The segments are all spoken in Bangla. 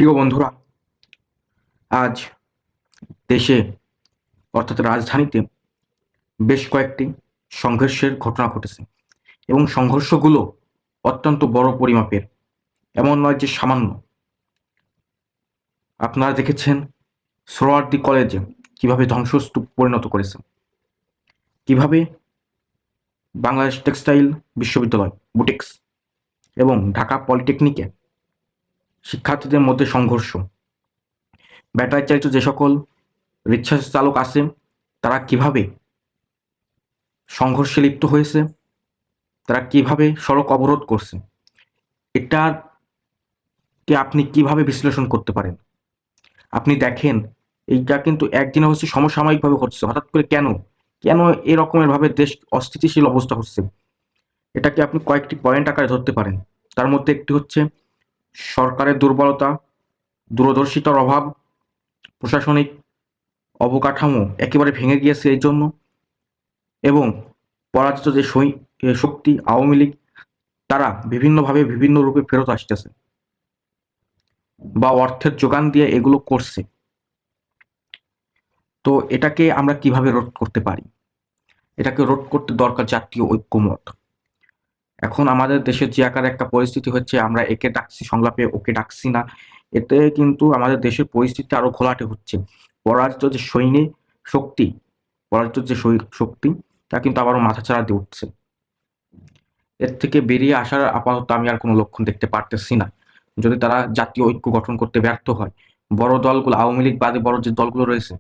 প্রিয় বন্ধুরা, আজ দেশে অর্থাৎ রাজধানীতে বেশ কয়েকটি সংঘর্ষের ঘটনা ঘটেছে এবং সংঘর্ষগুলো অত্যন্ত বড় পরিমাপের। এমন নয় যে সামান্য। আপনারা দেখেছেন সোহরাওয়ার্দী কলেজে কিভাবে ধ্বংসস্তূপ পরিণত করেছে, কিভাবে বাংলাদেশ টেক্সটাইল বিশ্ববিদ্যালয় বুটিক্স এবং ঢাকা পলিটেকনিকে শিক্ষার্থীদের মধ্যে সংঘর্ষ। ব্যাটারি চালিত যে সকল রিক্সা চালক আছে তারা কিভাবে সংঘর্ষে লিপ্ত হয়েছে, তারা কিভাবে সড়ক অবরোধ করছে, এটাকে আপনি কিভাবে বিশ্লেষণ করতে পারেন? আপনি দেখেন এইটা কিন্তু একদিনে হচ্ছে, সমসাময়িকভাবে হচ্ছে। হঠাৎ করে কেন কেন এরকমের ভাবে দেশ অস্থিতিশীল অবস্থা হচ্ছে? এটাকে আপনি কয়েকটি পয়েন্ট আকারে ধরতে পারেন। তার মধ্যে একটি হচ্ছে সরকারের দুর্বলতা, দূরদর্শিতার অভাব, প্রশাসনিক অবকাঠামো একেবারে ভেঙে গিয়েছে এই জন্য, এবং পরাজিত যে শক্তি আওয়ামী লীগ, তারা বিভিন্নভাবে বিভিন্ন রূপে ফেরত আসতেছে বা অর্থের যোগান দিয়ে এগুলো করছে। তো এটাকে আমরা কিভাবে রোধ করতে পারি? এটাকে রোধ করতে দরকার জাতীয় ঐক্যমত। এখন আমাদের দেশের যে আকারে একটা পরিস্থিতি হচ্ছে, আমরা একে ডাকছি সংলাপে, ওকে ডাকছি না, এতে কিন্তু আমাদের দেশের পরিস্থিতি আরো ঘোলাটে হচ্ছে। পরাজিত যে সৈনিক শক্তি, পরাজিত যে শক্তি, তা কিন্তু আবারও মাথাচাড়া দিয়ে উঠছে। এর থেকে বেরিয়ে আসার আপাতত আমি আর কোনো লক্ষণ দেখতে পারতেছি না। যদি তারা জাতীয় ঐক্য গঠন করতে ব্যর্থ হয়, বড় দলগুলো, আওয়ামী লীগ বাদে বড় যে দলগুলো রয়েছে,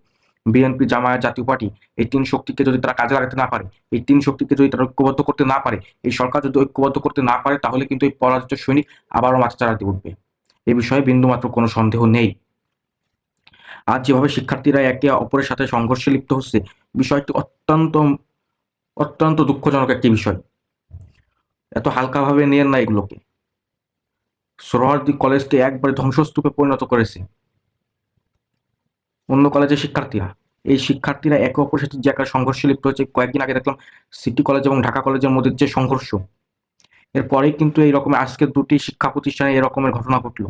বিএনপি, জামায়াত, জাতীয় পার্টি, এই তিন শক্তিকে যদি তারা কাজে লাগাতে না পারে, এই তিন শক্তিকে যদি তারা ঐক্যবদ্ধ করতে না পারে, এই সরকার যদি ঐক্যবদ্ধ করতে না পারে, তাহলে কিন্তু এই পরাজিত সৈনিক আবারও মাথাচাড়া দিয়ে উঠবে। এই বিষয়ে বিন্দুমাত্র কোনো সন্দেহ নেই। আজ যেভাবে শিক্ষার্থীরা একে অপরের সাথে সংঘর্ষে লিপ্ত হচ্ছে, বিষয়টি অত্যন্ত অত্যন্ত দুঃখজনক একটি বিষয়। এত হালকাভাবে নিয়েন না এগুলোকে। সোহরাওয়ার্দী কলেজকে একবারে ধ্বংসস্তূপে পরিণত করেছে অন্য কলেজের শিক্ষার্থীরা। এই শিক্ষার্থীরা একে অপরের সাথে যে একটা সংঘর্ষে লিপ্ত হয়েছে, কয়েকদিন আগে দেখলাম সিটি কলেজ এবং ঢাকা কলেজের মধ্যে যে সংঘর্ষ, এরপরেই কিন্তু এই রকমের আজকে দুটি শিক্ষা প্রতিষ্ঠানে এরকমের ঘটনা ঘটলো।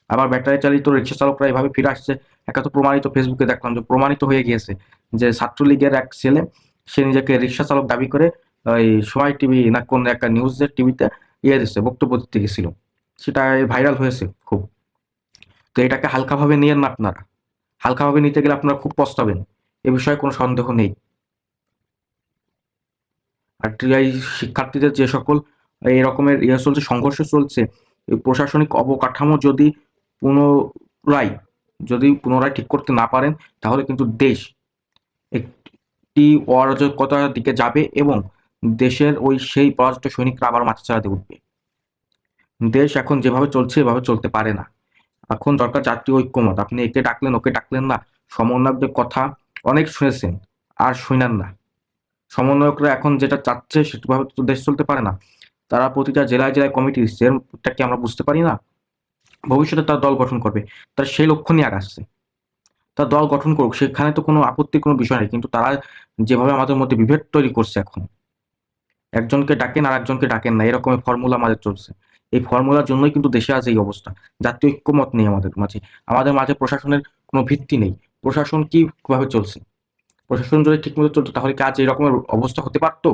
আবার ব্যাটারি চালিত রিক্সা চালকরা এভাবে ফিরে আসছে। একা তো প্রমাণিত, ফেসবুকে দেখলাম যে প্রমাণিত হয়ে গিয়েছে যে ছাত্রলীগের এক ছেলে, সে নিজেকে রিক্সা চালক দাবি করে ওই সময় টিভি না কোন একটা নিউজের টিভিতে দিচ্ছে, বক্তব্য দিতে গেছিল, সেটা ভাইরাল হয়েছে খুব। তো এটাকে হালকাভাবে নিয়েন না আপনারা। হালকাভাবে নিতে গেলে আপনারা খুব পস্তাবেন, এ বিষয়ে কোনো সন্দেহ নেই। আর এই শিক্ষার্থীদের যে সকল এই রকমের চলছে, সংঘর্ষ চলছে, এই প্রশাসনিক অবকাঠামো যদি পুনরায় ঠিক করতে না পারেন, তাহলে কিন্তু দেশ একটি অরাজকতার দিকে যাবে এবং দেশের সেই পরাজিত সৈনিকরা আবার মাথাচাড়া দিয়ে উঠবে। দেশ এখন যেভাবে চলছে এভাবে চলতে পারে না। এখন দরকার জাতীয় ঐক্যমত। আপনি একে ডাকলেন, ওকে ডাকলেন না, সমন্বয়কদের কথা অনেক শুনেছেন, আর শুনেন না। সমন্বয়করা এখন যেটা চাচ্ছে সেভাবে তো দেশ চলতে পারে না। তারা প্রতিটা জেলায় জেলায় কমিটি দিচ্ছে, এরটা কি আমরা বুঝতে পারি না? ভবিষ্যতে তার দল গঠন করবে, তার সেই লক্ষ্য নিয়ে আগাচ্ছে। তার দল গঠন করুক, সেখানে তো কোনো আপত্তির কোনো বিষয় নেই। কিন্তু তারা যেভাবে আমাদের মধ্যে বিভেদ তৈরি করছে, এখন একজনকে ডাকেন আর একজনকে ডাকেন না, এরকমের ফর্মুলা আমাদের চলছে। এই ফর্মুলার জন্যই কিন্তু দেশে আজ এই অবস্থা। জাতীয় ঐক্যমত নেই আমাদের মাঝে। আমাদের মাঝে প্রশাসনের কোনো ভিত্তি নেই। প্রশাসন কিভাবে চলছে? প্রশাসন যদি ঠিকমতো চলতো, তাহলে কি আজ এই রকমের অবস্থা হতে পারতো?